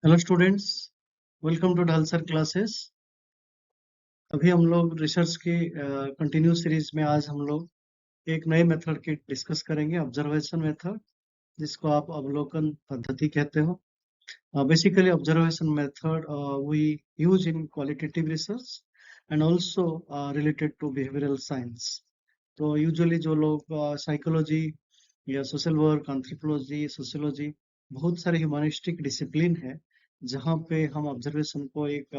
Hello students, welcome to Dhalsar classes. अभी हम लोग रिसर्च की कंटिन्यू सीरीज में आज हम लोग एक नए मेथड की डिस्कस करेंगे, ऑब्जर्वेशन मेथड, जिसको आप अवलोकन पद्धति कहते हो। Basically observation method we use in qualitative research and also related to behavioural science. तो यूजुअली जो लोग साइकोलॉजी या सोशल वर्क, एंथ्रोपोलॉजी, सोशियोलॉजी, बहुत सारे ह्यूमनिस्टिक डिसिप्लिन है जहाँ पे हम ऑब्जर्वेशन को एक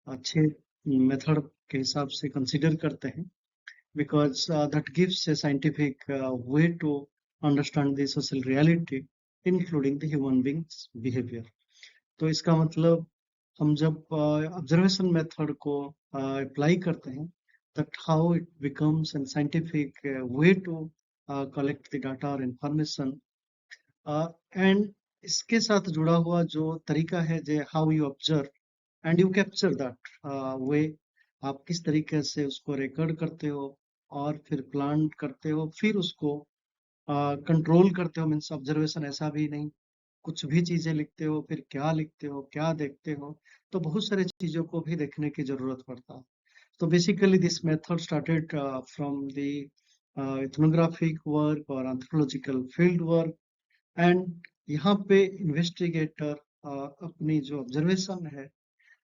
अच्छे मेथड के हिसाब से कंसीडर करते हैं, because that gives a scientific way to understand the social reality including the human beings behaviour. तो इसका मतलब हम जब ऑब्जर्वेशन मेथड को अप्लाई करते हैं, that how it becomes a scientific way to collect the data or information, and इसके साथ जुड़ा हुआ जो तरीका है जो how you observe and you capture that way, आप किस तरीके से उसको रिकॉर्ड करते हो और फिर प्लान करते हो, फिर उसको कंट्रोल करते हो। मीन्स ऑब्जर्वेशन ऐसा भी नहीं कुछ भी चीजें लिखते हो, फिर क्या लिखते हो, क्या देखते हो, तो बहुत सारी चीजों को भी देखने की जरूरत पड़ता है। तो basically this method started from the ethnographic work और anthropological फील्ड वर्क, एंड यहाँ पे इन्वेस्टिगेटर अपनी जो ऑब्जर्वेशन है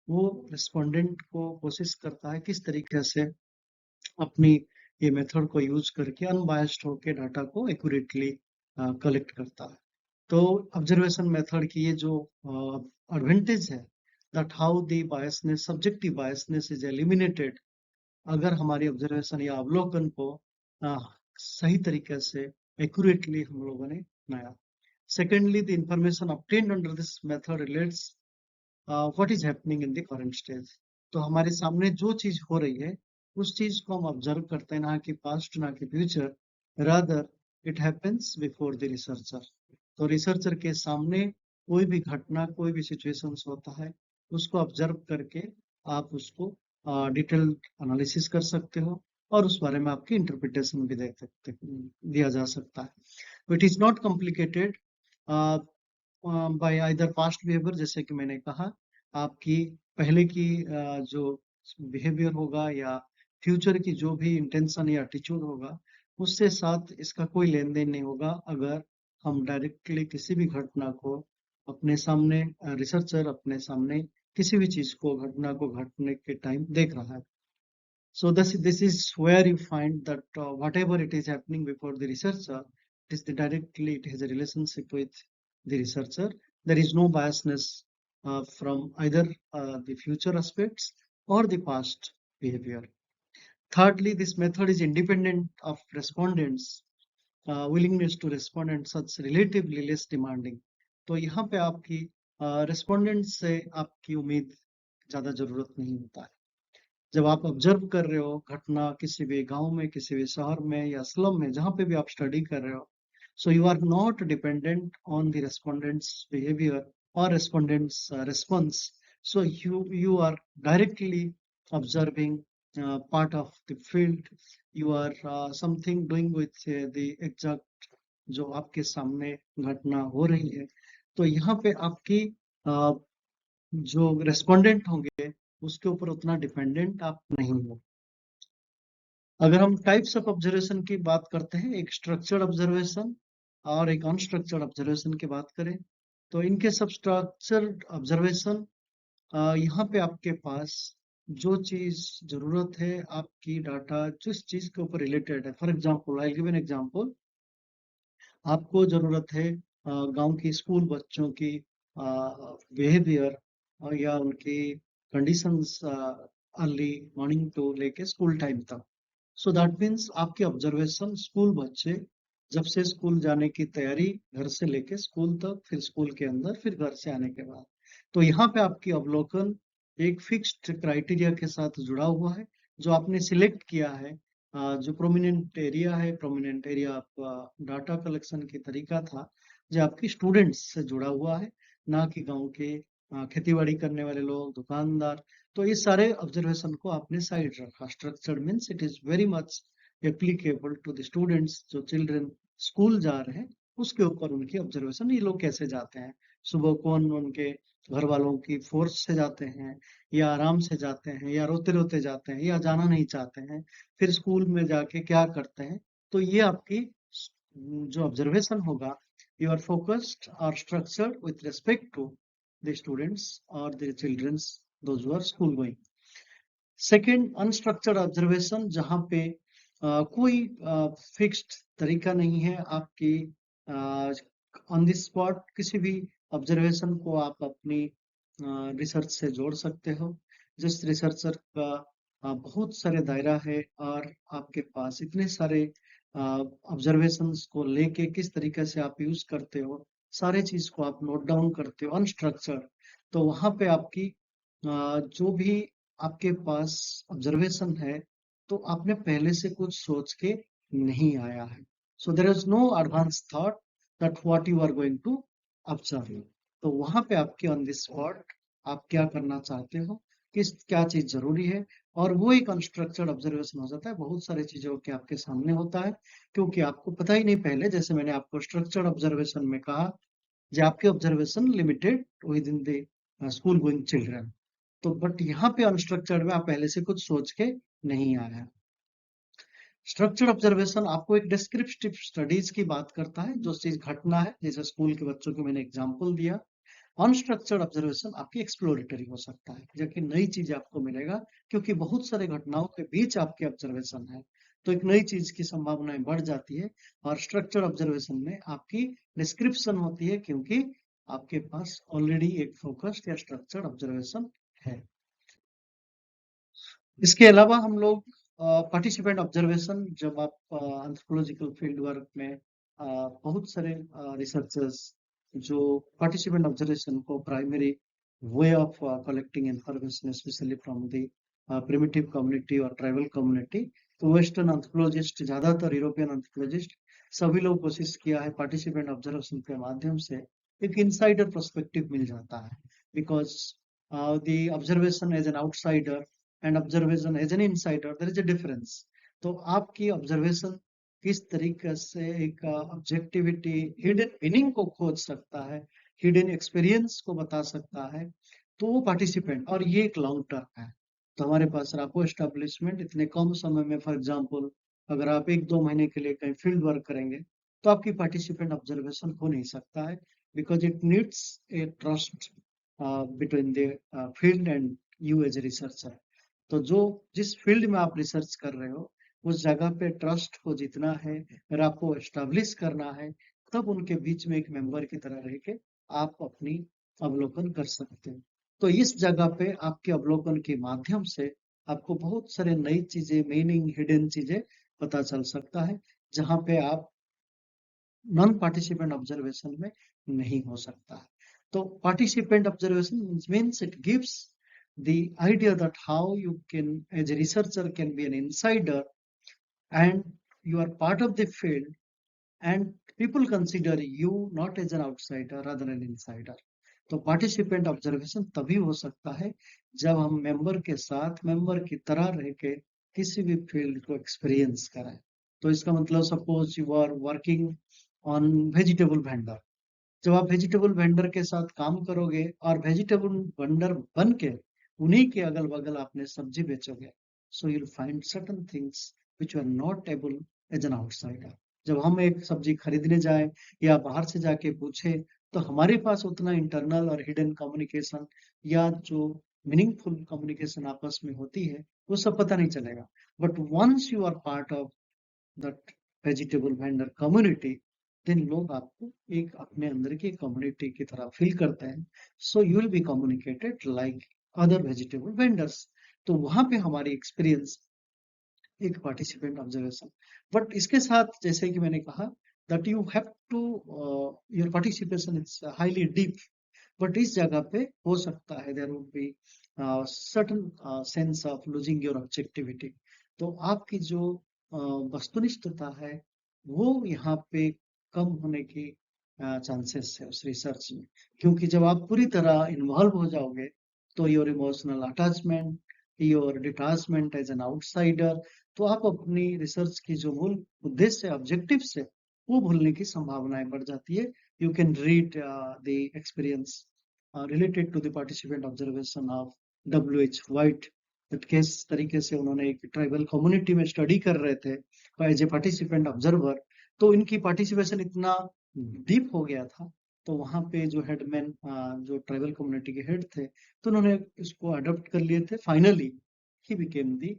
वो रिस्पोंडेंट को कोशिश करता है किस तरीके से अपनी ये मेथड को यूज करके अनबायस्ड होके डाटा को एक्यूरेटली कलेक्ट करता है। तो ऑब्जर्वेशन मेथड की ये जो एडवांटेज है, that how the biasness, subjective biasness is eliminated अगर हमारी ऑब्जर्वेशन या अवलोकन को अ, सही तरीके से एक्यूरेटली हम लोगों ने बनाया। Secondly, the information obtained under this method relates what is happening in the current stage. तो हमारे सामने जो चीज हो रही है उस चीज को हम ऑब्जर्व करते हैं, ना कि पास्ट ना कि future, rather it happens before the researcher. तो रिसर्चर के सामने कोई भी घटना, कोई भी सिचुएशंस होता है, उसको ऑब्जर्व करके आप उसको डिटेल्ड एनालिसिस कर सकते हो और उस बारे में आपकी इंटरप्रिटेशन भी दे सकते दिया जा सकता है। It is not complicated bye either past behaviour, जैसे कि मैंने कहा, आपकी पहले की जो बिहेवियर होगा या फ्यूचर की जो भी इंटेंशन या एटीट्यूड होगा, उससे साथ इसका कोई लेन देन नहीं होगा अगर हम डायरेक्टली किसी भी घटना को अपने सामने, रिसर्चर अपने सामने किसी भी चीज को, घटना को घटने के टाइम देख रहा है। So this is where you find that whatever it is happening before the researcher, it is directly, it has a relationship with the researcher. There is no biasness from either the future aspects or the past behavior. Thirdly, this method is independent of respondents' willingness to respond and such relatively less demanding. तो यहाँ पे आपकी respondent से आपकी उम्मीद ज्यादा जरूरत नहीं होता है। जब आप ऑब्जर्व कर रहे हो घटना किसी भी गांव में, किसी भी शहर में या स्लम में, जहां पे भी आप स्टडी कर रहे हो, so you are not dependent on the respondents behaviour और respondents response, so you are directly observing part of the field. You are something doing with the exact जो आपके सामने घटना हो रही है। तो यहाँ पे आपकी जो रेस्पोंडेंट होंगे उसके ऊपर उतना डिपेंडेंट आप नहीं हो। अगर हम टाइप्स ऑफ ऑब्जर्वेशन की बात करते हैं, एक स्ट्रक्चर्ड ऑब्जर्वेशन और एक अनस्ट्रक्चर्ड ऑब्जर्वेशन की बात करें, तो इनके सब स्ट्रक्चर्ड ऑब्जर्वेशन, यहाँ पे आपके पास जो चीज जरूरत है, आपकी डाटा जिस चीज के ऊपर रिलेटेड है। For example, I give an example, आपको जरूरत है गांव की स्कूल बच्चों की बिहेवियर या उनकी कंडीशंस अर्ली मॉर्निंग टू लेके स्कूल टाइम तक। सो दैट मीन्स आपकी ऑब्जर्वेशन स्कूल बच्चे जब से स्कूल जाने की तैयारी, घर से लेके स्कूल तक, फिर स्कूल के अंदर, फिर घर से आने के बाद। तो यहाँ पे आपकी अवलोकन एक फिक्स्ड क्राइटेरिया के साथ जुड़ा हुआ है, जो आपने सिलेक्ट किया है। जो प्रोमिनेंट एरिया है, प्रोमिनेंट एरिया आपका डाटा कलेक्शन की तरीका था, जो आपकी स्टूडेंट्स से जुड़ा हुआ है, ना कि गांव के खेती-बाड़ी करने वाले लोग, दुकानदार। तो ये सारे ऑब्जर्वेशन को आपने साइड रखा। Structured means it is very much applicable to the students, जो चिल्ड्रन स्कूल जा रहे हैं, उसके ऊपर उनकी ऑब्जर्वेशन, ये लोग कैसे जाते हैं, सुबह कौन उनके घर वालों की फोर्स से जाते हैं, या आराम से जाते हैं, या रोते-रोते जाते हैं, या जाना नहीं चाहते हैं, फिर स्कूल में जाके क्या करते हैं। तो ये आपकी जो ऑब्जर्वेशन होगा, यू आर फोकस्ड और structured with respect to the students और the childrens those who are school going. Second, unstructured observation, जहाँ पे कोई फिक्स्ड तरीका नहीं है आपकी ऑन द स्पॉट किसी भी ऑब्जर्वेशन को आप अपनी रिसर्च से जोड़ सकते हो। जिस रिसर्चर का बहुत सारे दायरा है और आपके पास इतने सारे ऑब्जर्वेशंस को लेके किस तरीके से आप यूज करते हो, सारे चीज को आप नोट डाउन करते हो अनस्ट्रक्चर्ड, तो वहां पे आपकी जो भी आपके पास ऑब्जर्वेशन है, तो आपने पहले से कुछ सोच के नहीं आया है। So there is no advance thought that what you are going to observe. तो वहां पे आपके ऑन द स्पॉट आप क्या करना चाहते हो, किस क्या चीज जरूरी है, और वो एक अनस्ट्रक्चर्ड ऑब्जर्वेशन हो जाता है। बहुत सारी चीजों के आपके सामने होता है, क्योंकि आपको पता ही नहीं पहले, जैसे मैंने आपको स्ट्रक्चर्ड ऑब्जर्वेशन में कहा, जो आपके observation limited with in the school going children. तो बट यहाँ पे अनस्ट्रक्चर्ड में आप पहले से कुछ सोच के नहीं आया। स्ट्रक्चर्ड ऑब्जर्वेशन आपको एक डिस्क्रिप्टिव स्टडीज की बात करता है, जो चीज घटना है, जैसे स्कूल के बच्चों को मैंने एग्जांपल दिया। अनस्ट्रक्चर्ड ऑब्जर्वेशन आपकी एक्सप्लोरेटरी हो सकता है, जबकि नई चीज आपको मिलेगा, क्योंकि बहुत सारे घटनाओं के बीच आपके ऑब्जर्वेशन है, तो एक नई चीज की संभावनाएं बढ़ जाती है। और स्ट्रक्चर्ड ऑब्जर्वेशन में आपकी डिस्क्रिप्शन होती है, क्योंकि आपके पास ऑलरेडी एक फोकस्ड या स्ट्रक्चर्ड ऑब्जर्वेशन है। इसके अलावा हम लोग पार्टिसिपेंट ऑब्जर्वेशन, जब आप एंथ्रोपोलॉजिकल फील्ड वर्क में बहुत सारे रिसर्चर्स जो पार्टिसिपेंट ऑब्जर्वेशन को primary way of collecting information, specially from the primitive community और ट्राइबल कम्युनिटी, तो वेस्टर्न एंथ्रोपोलॉजिस्ट, ज्यादातर यूरोपियन एंथ्रोपोलॉजिस्ट, सभी लोग कोशिश किया है पार्टिसिपेंट ऑब्जर्वेशन के माध्यम से एक इनसाइडर पर्सपेक्टिव मिल जाता है, because the observation as an outsider and observation as an insider, there is a difference. तो आपकी ऑब्जर्वेशन किस तरीके से एक ऑब्जेक्टिविटी, हिडन मीनिंग को खोज सकता है, हिडन एक्सपीरियंस को बता सकता है, तो वो पार्टिसिपेंट, और ये एक लॉन्ग टर्म है। तो हमारे पास रापो एस्टेब्लिशमेंट इतने कम समय में, फॉर एग्जांपल अगर आप 1-2 महीने के लिए कहीं फील्ड वर्क करेंगे, तो आपकी पार्टिसिपेंट ऑब्जर्वेशन हो नहीं सकता है, because it needs a trust between the field and you as a researcher. तो जो जिस फील्ड में आप रिसर्च कर रहे हो, उस जगह पे ट्रस्ट को जीतना है, अगर आपको एस्टेब्लिश करना है, तब उनके बीच में एक मेंबर की तरह रह के आप अपनी अवलोकन कर सकते हैं। तो इस जगह पे आपके अवलोकन के माध्यम से आपको बहुत सारे नई चीजें, मीनिंग, हिडन चीजें पता चल सकता है, जहां पे आप नॉन पार्टिसिपेंट ऑब्जर्वेशन में नहीं हो सकता है। तो participant observation means it gives the idea that how you can, as a researcher, can be an insider, and you are part of the field, and people consider you not as an outsider, rather an insider. तो participant observation तभी हो सकता है जब हम member के साथ, member की तरह रह के किसी भी फील्ड को एक्सपीरियंस करें। तो इसका मतलब, suppose you are working on vegetable vendor, जब आप वेजिटेबल वेंडर के साथ काम करोगे और वेजिटेबल वेंडर बन के उन्हीं के अगल बगल आपने सब्जी बेचोगे, so you'll find certain things which are not able as an outsider. जब हम एक सब्जी खरीदने जाए या बाहर से जाके पूछे, तो हमारे पास उतना इंटरनल और हिडन कम्युनिकेशन या जो मीनिंगफुल कम्युनिकेशन आपस में होती है, वो सब पता नहीं चलेगा। But once you are part of that vegetable vendor community, then लोग आपको एक अपने अंदर की कम्युनिटी की तरह फील करते हैं। So you will be communicated like other vegetable vendors. तो वहां पे हमारी एक्सपीरियंस एक पार्टिसिपेंट ऑब्जर्वेशन। बट इसके साथ, जैसे कि मैंने कहा, that you have to, your participation is highly deep, but इस जगह पे हो सकता है there would be certain sense of losing your objectivity. तो आपकी जो वस्तुनिष्ठता है, वो यहाँ पे कम होने की चांसेस है उस रिसर्च में, क्योंकि जब आप पूरी तरह इन्वॉल्व हो जाओगे, तो your emotional attachment, your detachment as an outsider, तो आप अपनी रिसर्च की जो मूल उद्देश्य, ऑब्जेक्टिव से, वो भूलने की संभावनाएं बढ़ जाती है। you can read the experience related to the participant observation of W.H. White, that किस तरीके से उन्होंने एक ट्राइबल कम्युनिटी में स्टडी कर रहे थे एज ए पार्टिसिपेंट ऑब्जर्वर, तो इनकी पार्टिसिपेशन इतना डीप हो गया था, तो वहां पे जो हेडमैन जो ट्राइबल कम्युनिटी के हेड थे, तो उन्होंने इसको अडॉप्ट कर लिए थे. Finally he became the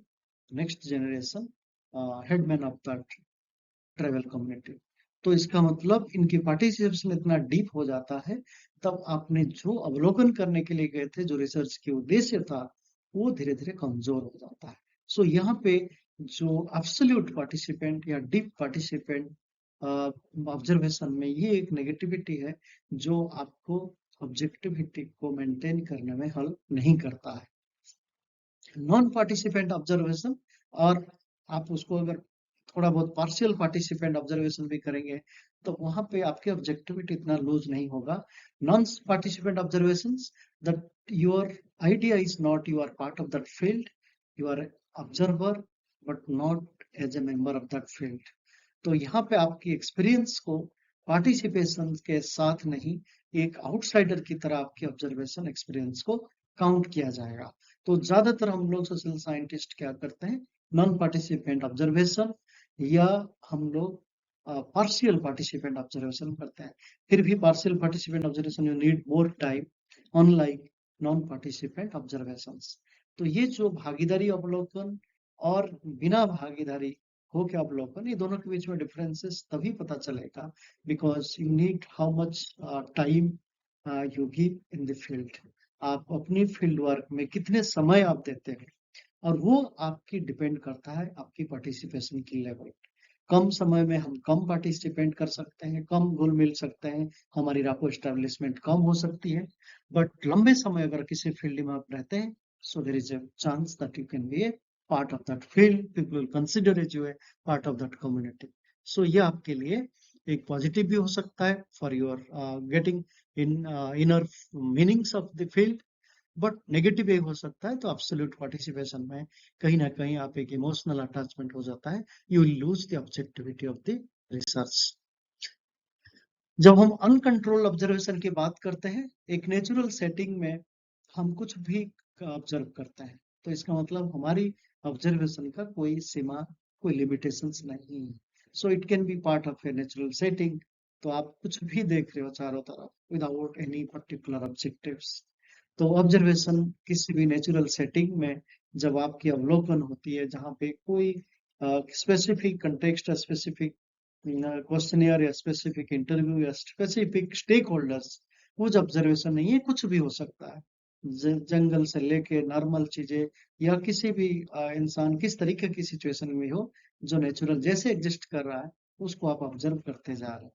next generation headman of that tribal community. तो इसका मतलब इनकी पार्टिसिपेशन इतना डीप हो जाता है, तब आपने जो अवलोकन करने के लिए गए थे, जो रिसर्च के उद्देश्य था, वो धीरे धीरे कमजोर हो जाता है. सो यहाँ पे जो एब्सोल्यूट पार्टिसिपेंट या डीप पार्टिसिपेंट ऑब्जर्वेशन में ये एक नेगेटिविटी है जो आपको ऑब्जेक्टिविटी को मेंटेन करने में हेल्प नहीं करता है. नॉन पार्टिसिपेंट ऑब्जर्वेशन, और आप उसको अगर थोड़ा बहुत पार्शियल पार्टिसिपेंट ऑब्जर्वेशन भी करेंगे, तो वहां पे आपके ऑब्जेक्टिविटी इतना लूज नहीं होगा. Non participant observation, that your idea is not you are part of that field, you are observer but not as a member of that field. तो यहाँ पे आपकी एक्सपीरियंस को पार्टिसिपेशन के साथ नहीं, एक आउटसाइडर की तरह आपकी ऑब्जर्वेशन एक्सपीरियंस को काउंट किया जाएगा. तो ज्यादातर हम लोग सोशल साइंटिस्ट क्या करते हैं, नॉन पार्टिसिपेंट ऑब्जर्वेशन या हम लोग पार्शियल पार्टिसिपेंट ऑब्जर्वेशन करते हैं. फिर भी partial participant observation you need more time unlike non participant observations. तो ये जो भागीदारी अवलोकन और बिना भागीदारी हो के अवलोकन, ये दोनों के बीच में डिफरेंसेस तभी पता चलेगा because you need how much time you give in the field. आप अपनी फील्ड वर्क में कितने समय आप देते हैं, और वो आपकी डिपेंड करता है आपकी पार्टिसिपेशन की लेवल. कम समय में हम कम पार्टिसिपेंट कर सकते हैं, कम घुल मिल सकते हैं, हमारी रापो एस्टेब्लिशमेंट कम हो सकती है, बट लंबे समय अगर किसी फील्ड में आप रहते हैं, so there is a chance that you can be a part of that field, people will consider you a part of that community. So ये आपके लिए एक पॉजिटिव भी हो सकता है for your getting in inner meanings of the field, but negative ये हो सकता है. तो एब्सोल्यूट पार्टिसिपेशन में कहीं ना कहीं आप एक इमोशनल अटैचमेंट हो जाता है, you will lose the objectivity of the research. जब हम अनकंट्रोल्ड ऑब्जर्वेशन की बात करते हैं, एक नेचुरल सेटिंग में हम कुछ भी ऑब्जर्व करते हैं, तो इसका मतलब हमारी ऑब्जर्वेशन का कोई सीमा, कोई लिमिटेशंस नहीं है. So it can be part of a natural setting. तो आप कुछ भी देख रहे हो चारों तरफ विदाउट एनी पर्टिकुलर ऑब्जेक्टिव्स. तो ऑब्जर्वेशन किसी भी नेचुरल सेटिंग में जब आपकी अवलोकन होती है, जहाँ पे कोई स्पेसिफिक कंटेक्स्ट, स्पेसिफिक क्वेश्चनियर या स्पेसिफिक इंटरव्यू या स्पेसिफिक स्टेक होल्डर्स, वो जो ऑब्जर्वेशन नहीं है, कुछ भी हो सकता है. जंगल से लेके नॉर्मल चीजें या किसी भी इंसान किस तरीके की सिचुएशन में हो, जो नेचुरल जैसे एग्जिस्ट कर रहा है, उसको आप ऑब्जर्व करते जा रहे हैं.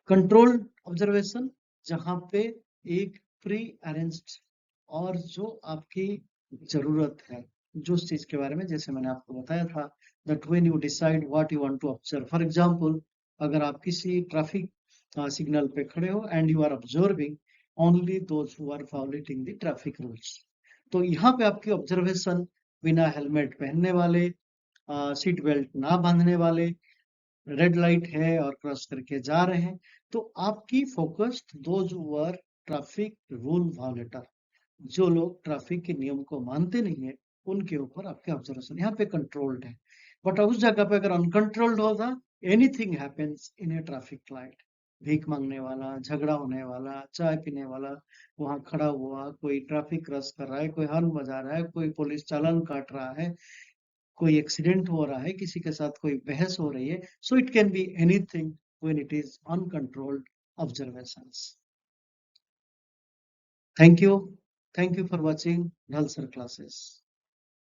कंट्रोल्ड ऑब्जर्वेशन, जहाँ पे एक प्री अरेंज्ड और जो आपकी जरूरत है, जो चीज के बारे में, जैसे मैंने आपको बताया था, that when you decide what you want to observe. For example, अगर आप किसी ट्रैफिक सिग्नल पे खड़े हो and you are observing only those who are violating the traffic rules, तो यहाँ पे आपकी ऑब्जर्वेशन बिना हेलमेट पहनने वाले, सीट बेल्ट ना बांधने वाले, रेड लाइट है और क्रॉस करके जा रहे हैं, तो आपकी focus those were traffic rule violator, जो लोग ट्रैफिक के नियम को मानते नहीं है, उनके ऊपर आपके ऑब्जर्वेशन यहाँ पे कंट्रोल्ड है. बट उस जगह पे अगर अनकंट्रोल्ड होगा, anything happens in A traffic light, भीख मांगने वाला, झगड़ा होने वाला, चाय पीने वाला वहां खड़ा हुआ, कोई ट्रैफिक क्रॉस कर रहा है, कोई हॉर्न बजा रहा है, कोई पुलिस चालान काट रहा है, कोई एक्सीडेंट हो रहा है, किसी के साथ कोई बहस हो रही है. So it can be anything when it is uncontrolled observations. Thank you. Thank you for watching Dhal Sir classes.